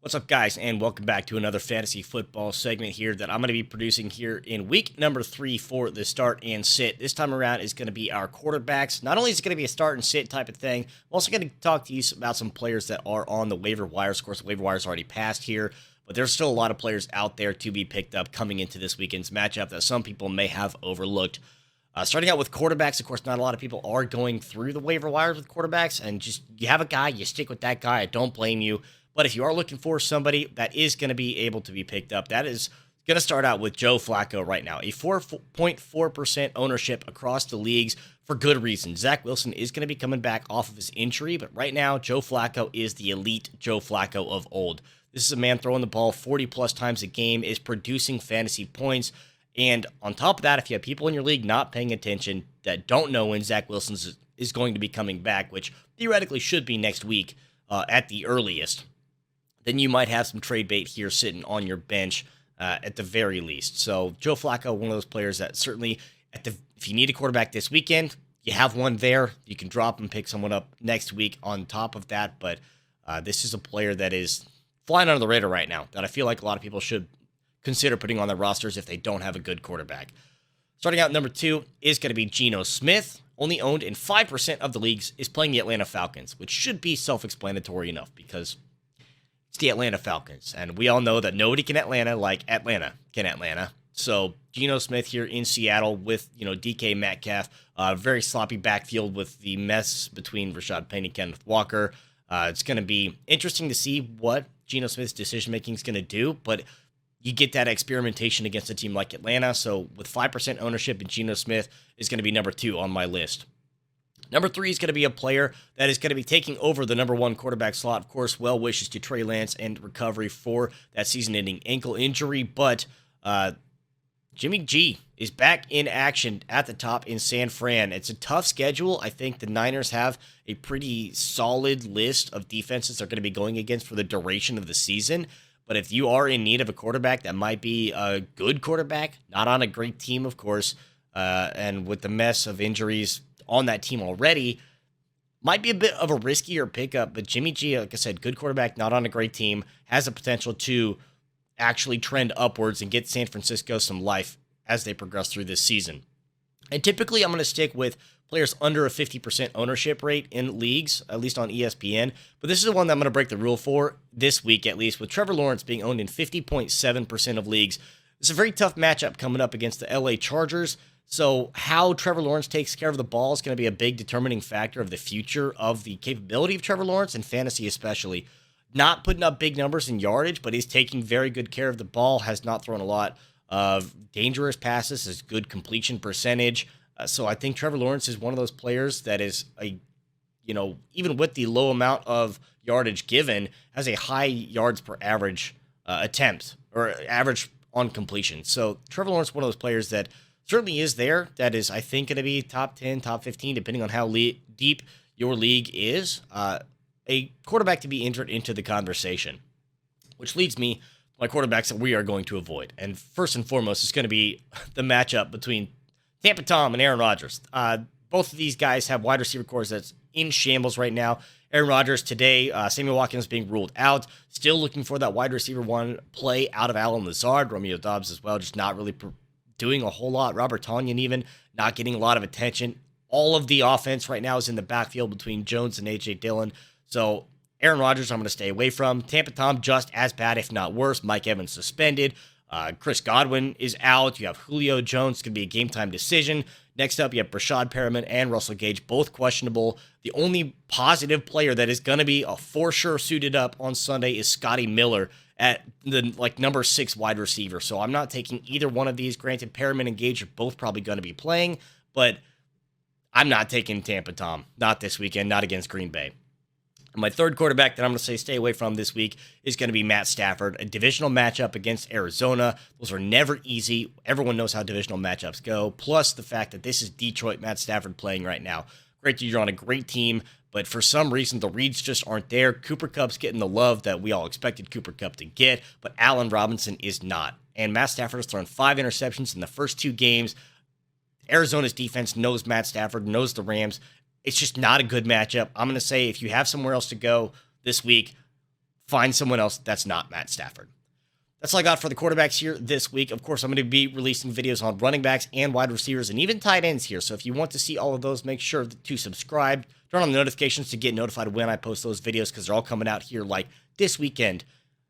What's up, guys, and welcome back to another fantasy football segment here that I'm going to be producing here in week number 3 for the start and sit. This time around is going to be our quarterbacks. Not only is it going to be a start and sit type of thing, I'm also going to talk to you about some players that are on the waiver wires. Of course, the waiver wires already passed here, but there's still a lot of players out there to be picked up coming into this weekend's matchup that some people may have overlooked. Starting out with quarterbacks, of course, not a lot of people are going through the waiver wires with quarterbacks, and just you have a guy, you stick with that guy. I don't blame you. But if you are looking for somebody that is going to be able to be picked up, that is going to start out with Joe Flacco right now. A 4.4% ownership across the leagues for good reason. Zach Wilson is going to be coming back off of his injury, but right now, Joe Flacco is the elite Joe Flacco of old. This is a man throwing the ball 40-plus times a game, is producing fantasy points, and on top of that, if you have people in your league not paying attention that don't know when Zach Wilson is going to be coming back, which theoretically should be next week at the earliest, then you might have some trade bait here sitting on your bench at the very least. So Joe Flacco, one of those players that certainly, if you need a quarterback this weekend, you have one there. You can drop and pick someone up next week on top of that. But this is a player that is flying under the radar right now that I feel like a lot of people should consider putting on their rosters if they don't have a good quarterback. Starting out number 2 is going to be Geno Smith. Only owned in 5% of the leagues, is playing the Atlanta Falcons, which should be self-explanatory enough because it's the Atlanta Falcons, and we all know that nobody can Atlanta like Atlanta can Atlanta. So Geno Smith here in Seattle with DK Metcalf, very sloppy backfield with the mess between Rashad Penny and Kenneth Walker. It's going to be interesting to see what Geno Smith's decision making is going to do, but you get that experimentation against a team like Atlanta. So with 5% ownership, Geno Smith is going to be number 2 on my list. Number 3 is going to be a player that is going to be taking over the number 1 quarterback slot. Of course, well wishes to Trey Lance and recovery for that season-ending ankle injury. But Jimmy G is back in action at the top in San Fran. It's a tough schedule. I think the Niners have a pretty solid list of defenses they're going to be going against for the duration of the season. But if you are in need of a quarterback that might be a good quarterback, not on a great team, of course, and with the mess of injuries on that team already, might be a bit of a riskier pickup, but Jimmy G, like I said, good quarterback, not on a great team, has the potential to actually trend upwards and get San Francisco some life as they progress through this season. And typically, I'm going to stick with players under a 50% ownership rate in leagues, at least on ESPN, but this is the one that I'm going to break the rule for this week, at least, with Trevor Lawrence being owned in 50.7% of leagues. It's a very tough matchup coming up against the LA Chargers. So how Trevor Lawrence takes care of the ball is going to be a big determining factor of the future of the capability of Trevor Lawrence and fantasy especially. Not putting up big numbers in yardage, but he's taking very good care of the ball, has not thrown a lot of dangerous passes, has good completion percentage. So I think Trevor Lawrence is one of those players that is, even with the low amount of yardage given, has a high yards per average attempt or average on completion. So Trevor Lawrence is one of those players that certainly is there. That is, I think, going to be top 10, top 15, depending on how deep your league is. A quarterback to be entered into the conversation, which leads me to my quarterbacks that we are going to avoid. And first and foremost, it's going to be the matchup between Tampa Tom and Aaron Rodgers. Both of these guys have wide receiver cores that's in shambles right now. Aaron Rodgers today, Samuel Watkins being ruled out. Still looking for that wide receiver 1 play out of Allen Lazard, Romeo Doubs as well, just not really doing a whole lot. Robert Tonyan even not getting a lot of attention. All of the offense right now is in the backfield between Jones and A.J. Dillon. So Aaron Rodgers, I'm going to stay away from. Tampa Tom, just as bad, if not worse. Mike Evans suspended. Chris Godwin is out. You have Julio Jones. It's going to be a game-time decision. Next up, you have Brashad Perriman and Russell Gage, both questionable. The only positive player that is going to be for sure suited up on Sunday is Scotty Miller at the number 6 wide receiver. So I'm not taking either one of these. Granted, Perriman and Gage are both probably going to be playing, but I'm not taking Tampa Tom. Not this weekend, not against Green Bay. And my third quarterback that I'm going to say stay away from this week is going to be Matt Stafford. A divisional matchup against Arizona. Those are never easy. Everyone knows how divisional matchups go. Plus the fact that this is Detroit Matt Stafford playing right now. Great, you're on a great team, but for some reason the reads just aren't there. Cooper Kupp's getting the love that we all expected Cooper Kupp to get, but Allen Robinson is not. And Matt Stafford has thrown 5 interceptions in the first 2 games. Arizona's defense knows Matt Stafford, knows the Rams. It's just not a good matchup. I'm going to say if you have somewhere else to go this week, find someone else that's not Matt Stafford. That's all I got for the quarterbacks here this week. Of course, I'm going to be releasing videos on running backs and wide receivers and even tight ends here. So if you want to see all of those, make sure to subscribe, turn on the notifications to get notified when I post those videos because they're all coming out here like this weekend.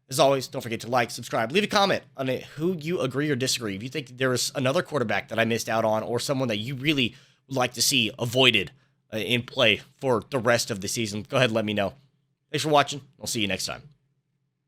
As always, don't forget to like, subscribe, leave a comment on who you agree or disagree. If you think there is another quarterback that I missed out on or someone that you really would like to see avoided in play for the rest of the season, go ahead and let me know. Thanks for watching. I'll see you next time.